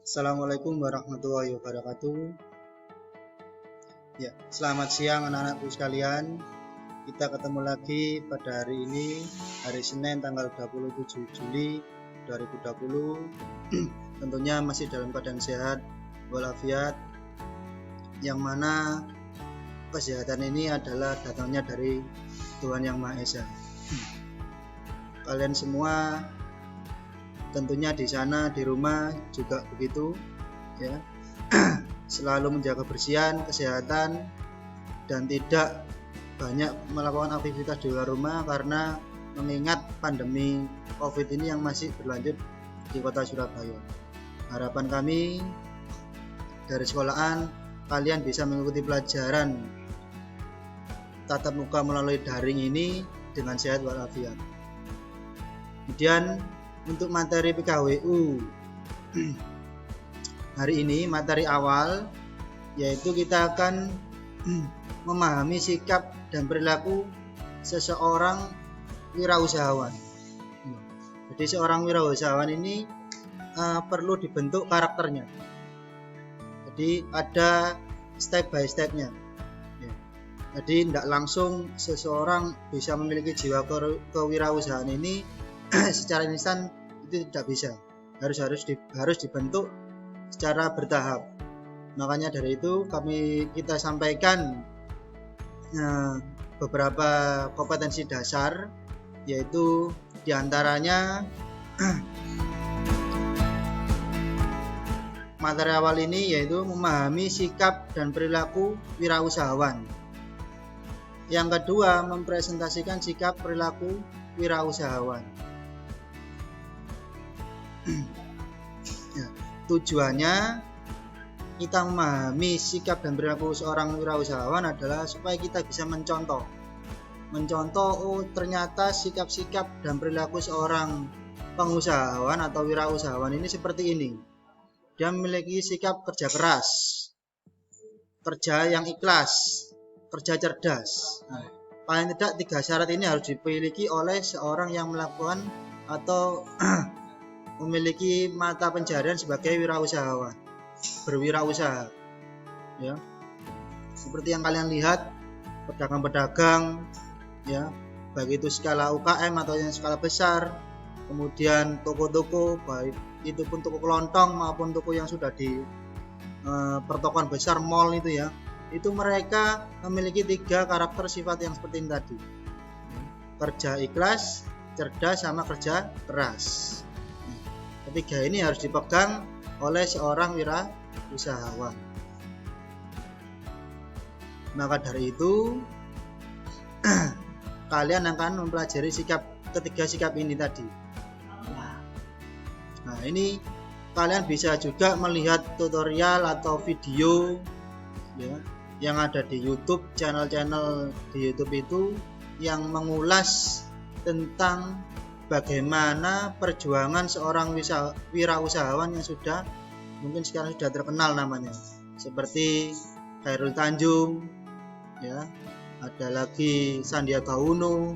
Assalamualaikum warahmatullahi wabarakatuh. Ya, selamat siang anak-anakku sekalian. Kita ketemu lagi pada hari ini, hari Senin tanggal 27 Juli 2020. Tentunya masih dalam keadaan sehat walafiat, yang mana kesehatan ini adalah datangnya dari Tuhan Yang Maha Esa. Kalian semua tentunya di sana di rumah juga begitu, ya. Selalu menjaga kebersihan, kesehatan, dan tidak banyak melakukan aktivitas di luar rumah karena mengingat pandemi COVID ini yang masih berlanjut di kota Surabaya. Harapan kami dari sekolahan, kalian bisa mengikuti pelajaran tatap muka melalui daring ini dengan sehat walafiat. Kemudian untuk materi PKWU hari ini, materi awal, yaitu kita akan memahami sikap dan perilaku seseorang wirausahawan. Jadi seorang wirausahawan ini perlu dibentuk karakternya. Jadi ada step by stepnya. Jadi tidak langsung seseorang bisa memiliki jiwa kewirausahaan ini secara instan, itu tidak bisa. Harus dibentuk secara bertahap. Makanya dari itu kita sampaikan beberapa kompetensi dasar, yaitu diantaranya materi awal ini yaitu memahami sikap dan perilaku wirausahawan. Yang kedua, mempresentasikan sikap perilaku wirausahawan. Tujuannya kita memahami sikap dan perilaku seorang wirausahawan adalah supaya kita bisa mencontoh, oh ternyata sikap-sikap dan perilaku seorang pengusahawan atau wirausahawan ini seperti ini. Dia memiliki sikap kerja keras, kerja yang ikhlas, kerja cerdas. Paling tidak 3 syarat ini harus dimiliki oleh seorang yang melakukan atau memiliki mata pencaharian sebagai wirausahawan, berwirausaha, ya. Seperti yang kalian lihat, pedagang-pedagang, ya, baik itu skala UKM atau yang skala besar, kemudian toko-toko, baik itu pun toko kelontong maupun toko yang sudah di pertokoan besar, mall itu, ya, itu mereka memiliki 3 karakter sifat yang seperti ini tadi, kerja ikhlas, cerdas, sama kerja keras. Ketiga ini harus dipegang oleh seorang wirausahawan. Maka dari itu kalian akan mempelajari ketiga sikap ini tadi. Nah, ini kalian bisa juga melihat tutorial atau video, ya, yang ada di YouTube, channel-channel di YouTube itu yang mengulas tentang bagaimana perjuangan seorang wirausahawan yang mungkin sekarang sudah terkenal namanya, seperti Khairul Tanjung, ya, ada lagi Sandiaga Uno,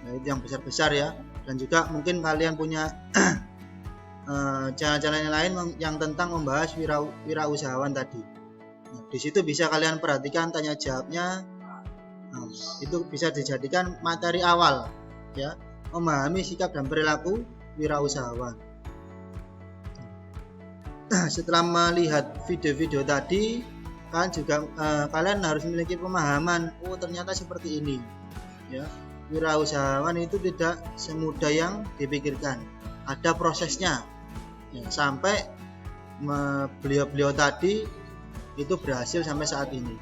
ya, itu yang besar-besar, ya, dan juga mungkin kalian punya channel-channel yang lain yang tentang membahas wirausahawan tadi. Nah, di situ bisa kalian perhatikan tanya jawabnya. Nah, itu bisa dijadikan materi awal, ya, memahami sikap dan perilaku wirausahawan. Setelah melihat video-video tadi, kalian harus memiliki pemahaman, oh ternyata seperti ini, ya, wirausahawan itu tidak semudah yang dipikirkan, ada prosesnya, ya, sampai beliau-beliau tadi itu berhasil sampai saat ini.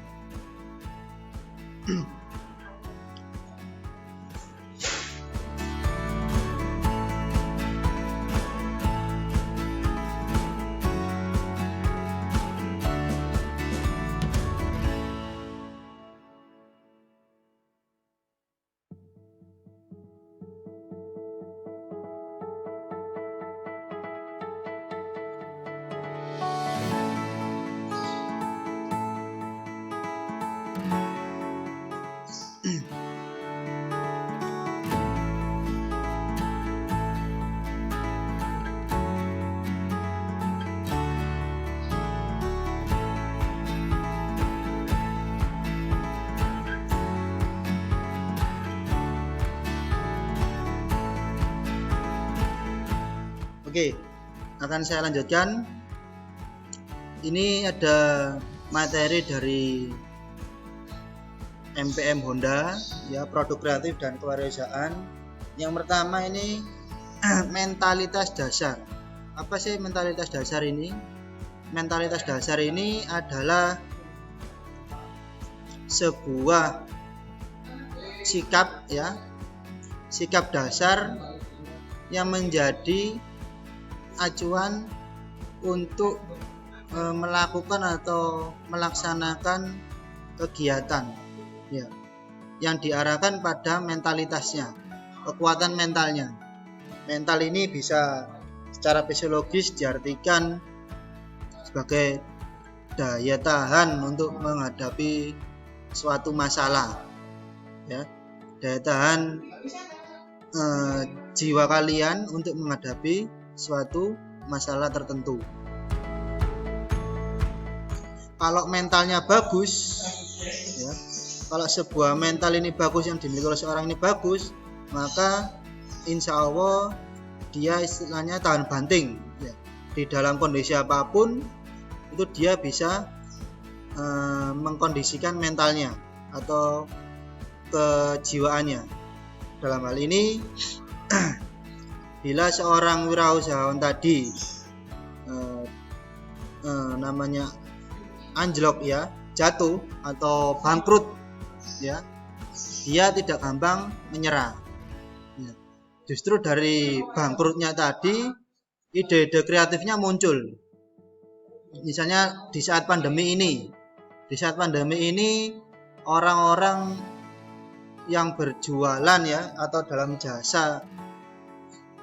Oke, akan saya lanjutkan. Ini ada materi dari MPM Honda, ya, produk kreatif dan kewirausahaan. Yang pertama ini mentalitas dasar. Apa sih mentalitas dasar ini? Mentalitas dasar ini adalah sebuah sikap, ya, sikap dasar yang menjadi acuan untuk melakukan atau melaksanakan kegiatan, ya, yang diarahkan pada mentalitasnya, kekuatan mentalnya. Mental ini bisa secara fisiologis diartikan sebagai daya tahan untuk menghadapi suatu masalah, ya, daya tahan jiwa kalian untuk menghadapi suatu masalah tertentu. Kalau mentalnya bagus, ya, kalau sebuah mental ini bagus, yang dimiliki oleh seorang ini bagus, maka insya Allah dia istilahnya tahan banting, ya. Di dalam kondisi apapun itu dia bisa mengkondisikan mentalnya atau kejiwaannya. Dalam hal ini bila seorang wirausahawan tadi namanya anjlok, ya, jatuh atau bangkrut, ya, dia tidak gampang menyerah, ya. Justru dari bangkrutnya tadi ide-ide kreatifnya muncul. Misalnya di saat pandemi ini orang-orang yang berjualan, ya, atau dalam jasa,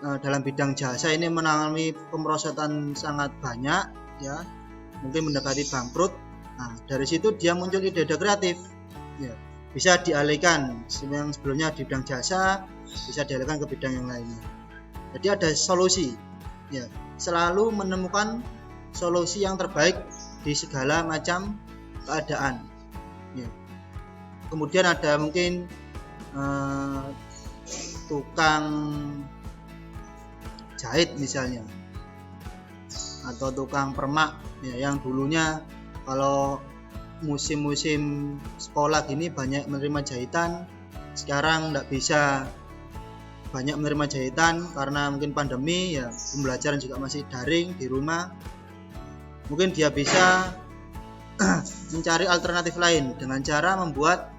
dalam bidang jasa ini mengalami pemerosotan sangat banyak, ya, mungkin mendekati bangkrut. Nah, dari situ dia muncul ide-ide kreatif, ya, bisa dialihkan yang sebelumnya di bidang jasa, bisa dialihkan ke bidang yang lainnya. Jadi ada solusi, ya, selalu menemukan solusi yang terbaik di segala macam keadaan, ya. Kemudian ada mungkin tukang jahit misalnya, atau tukang permak, ya, yang dulunya kalau musim-musim sekolah gini banyak menerima jahitan, sekarang tidak bisa banyak menerima jahitan karena mungkin pandemi, ya, pembelajaran juga masih daring di rumah. Mungkin dia bisa mencari alternatif lain dengan cara membuat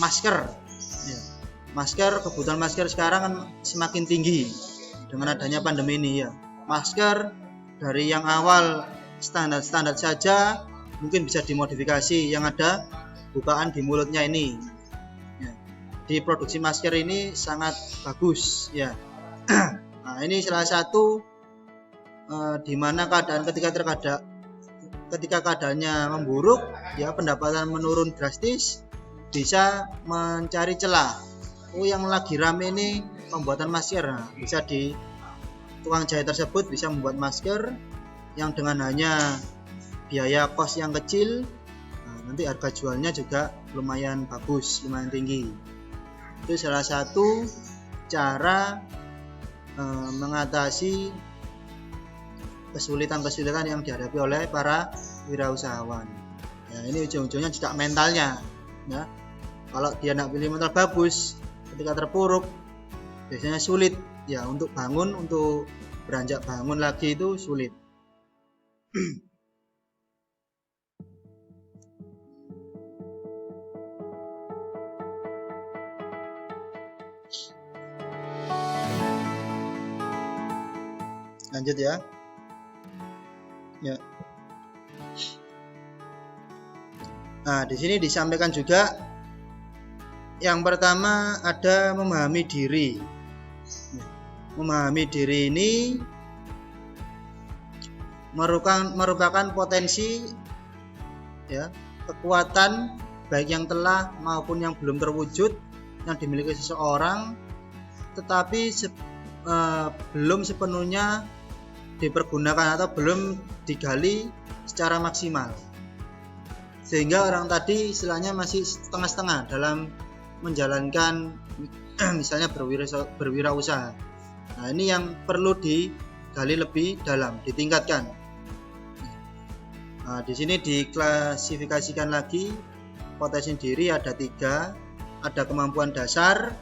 masker, ya. Kebutuhan masker sekarang kan semakin tinggi dengan adanya pandemi ini, ya. Masker dari yang awal standar saja mungkin bisa dimodifikasi, yang ada bukaan di mulutnya ini, ya. Di produksi masker ini sangat bagus, ya. Nah, ini salah satu di mana keadaan ketika keadaannya memburuk, ya, pendapatan menurun drastis, bisa mencari celah. Oh, yang lagi rame ini pembuatan masker. Nah, bisa di tukang jahit tersebut bisa membuat masker yang dengan hanya biaya kos yang kecil, nah, nanti harga jualnya juga lumayan bagus, lumayan tinggi. Itu salah satu cara mengatasi kesulitan-kesulitan yang dihadapi oleh para wirausahawan. Ya, ini ujung-ujungnya juga mentalnya, ya. Kalau dia nak pilih mental bagus, ketika terpuruk biasanya sulit, ya, untuk bangun, untuk beranjak bangun lagi itu sulit. Lanjut, ya. Ya. Nah, di sini disampaikan juga yang pertama ada memahami diri. Memahami diri ini merupakan potensi, ya, kekuatan baik yang telah maupun yang belum terwujud yang dimiliki seseorang, tetapi belum sepenuhnya dipergunakan atau belum digali secara maksimal, sehingga orang tadi istilahnya masih setengah-setengah dalam menjalankan misalnya berwirausaha. Nah, ini yang perlu digali lebih dalam, ditingkatkan. Nah, di sini diklasifikasikan lagi potensi diri ada 3, ada kemampuan dasar,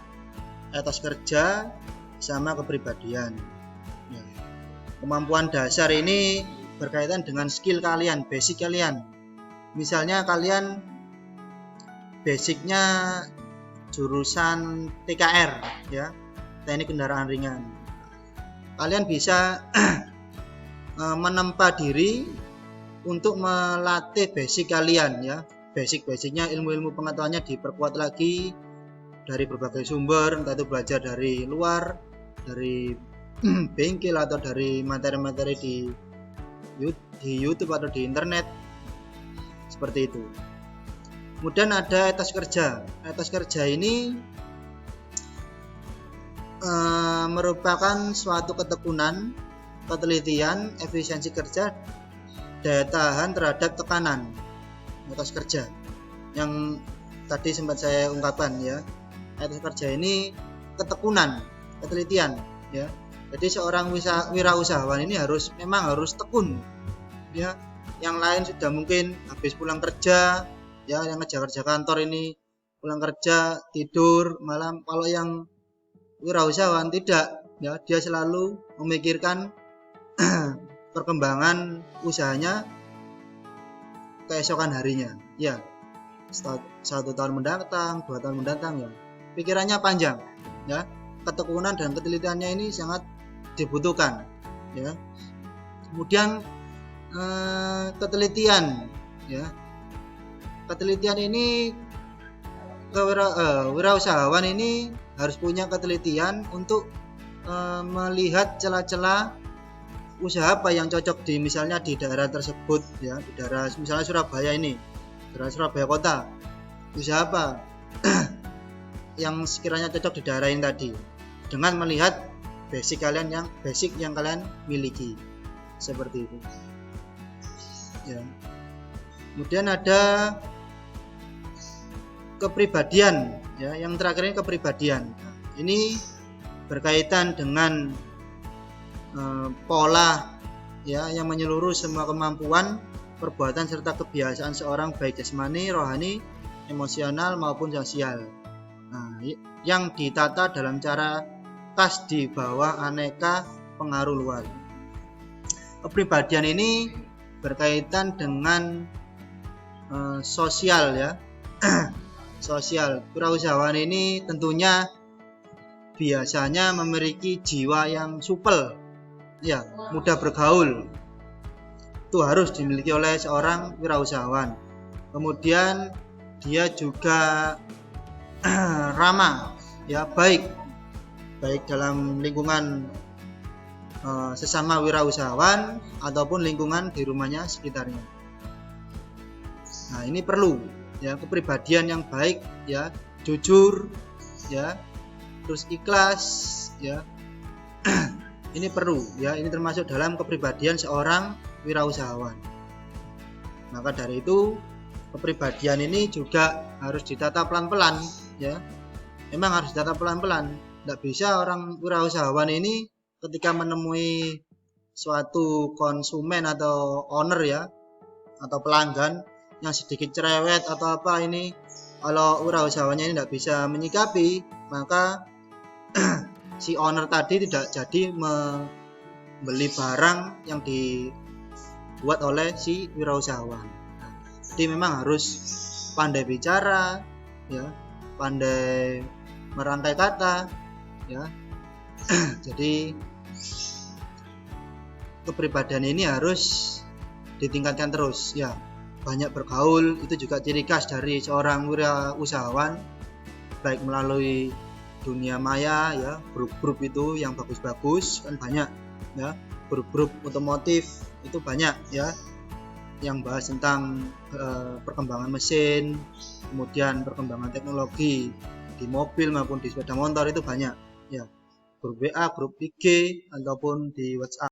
etos kerja, sama kepribadian. Ya. Kemampuan dasar ini berkaitan dengan skill kalian, basic kalian. Misalnya kalian basicnya jurusan TKR, ya, teknik kendaraan ringan. Kalian bisa menempa diri untuk melatih basic kalian, ya. Basic-basicnya, ilmu-ilmu pengetahuannya diperkuat lagi dari berbagai sumber, entah itu belajar dari luar, dari bengkel atau dari materi-materi di YouTube atau di internet, seperti itu. Kemudian ada etos kerja. Etos kerja ini merupakan suatu ketekunan, ketelitian, efisiensi kerja, daya tahan terhadap tekanan. Etos kerja yang tadi sempat saya ungkapkan, ya. Etos kerja ini ketekunan, ketelitian, ya. Jadi seorang wirausahawan ini memang harus tekun, ya. Yang lain sudah mungkin habis pulang kerja, ya, yang kerja kantor ini pulang kerja tidur malam. Kalau yang wirausahawan tidak, ya, dia selalu memikirkan perkembangan usahanya keesokan harinya, ya, 1 tahun mendatang, 2 tahun mendatang, ya, pikirannya panjang, ya. Ketekunan dan ketelitiannya ini sangat dibutuhkan, ya. Kemudian ketelitian, ya, ketelitian ini wirausahawan ini harus punya ketelitian untuk melihat celah-celah usaha apa yang cocok misalnya di daerah tersebut, ya, di daerah misalnya Surabaya ini, daerah Surabaya kota, usaha apa yang sekiranya cocok di daerah ini tadi, dengan melihat basic yang kalian miliki, seperti itu, ya. Kemudian ada kepribadian, ya, yang terakhir ini kepribadian. Ini berkaitan dengan pola, ya, yang menyeluruh semua kemampuan, perbuatan serta kebiasaan seorang baik jasmani, rohani, emosional maupun sosial. Nah, yang ditata dalam cara khas di bawah aneka pengaruh luar. Kepribadian ini berkaitan dengan sosial, ya. Sosial. Wirausahawan ini tentunya biasanya memiliki jiwa yang supel, ya, mudah bergaul. Itu harus dimiliki oleh seorang wirausahawan. Kemudian dia juga ramah, ya, baik dalam lingkungan sesama wirausahawan ataupun lingkungan di rumahnya sekitarnya. Nah, ini perlu, ya, kepribadian yang baik, ya, jujur, ya, terus ikhlas, ya. Ini perlu, ya, ini termasuk dalam kepribadian seorang wirausahawan. Maka dari itu kepribadian ini juga harus ditata pelan-pelan, ya. Memang harus ditata pelan-pelan. Tidak bisa orang wirausahawan ini ketika menemui suatu konsumen atau owner, ya, atau pelanggan yang sedikit cerewet atau apa, ini kalau wirausahawannya ini tidak bisa menyikapi, maka si owner tadi tidak jadi membeli barang yang dibuat oleh si wirausahawan. Jadi memang harus pandai bicara, ya, pandai merangkai kata, ya. Jadi kepribadian ini harus ditingkatkan terus, ya. Banyak bergaul itu juga ciri khas dari seorang wirausahawan, baik melalui dunia maya, ya, grup-grup itu yang bagus-bagus kan banyak, ya, grup-grup otomotif itu banyak, ya, yang bahas tentang perkembangan mesin, kemudian perkembangan teknologi di mobil maupun di sepeda motor itu banyak, ya, grup WA, grup IG ataupun di WhatsApp.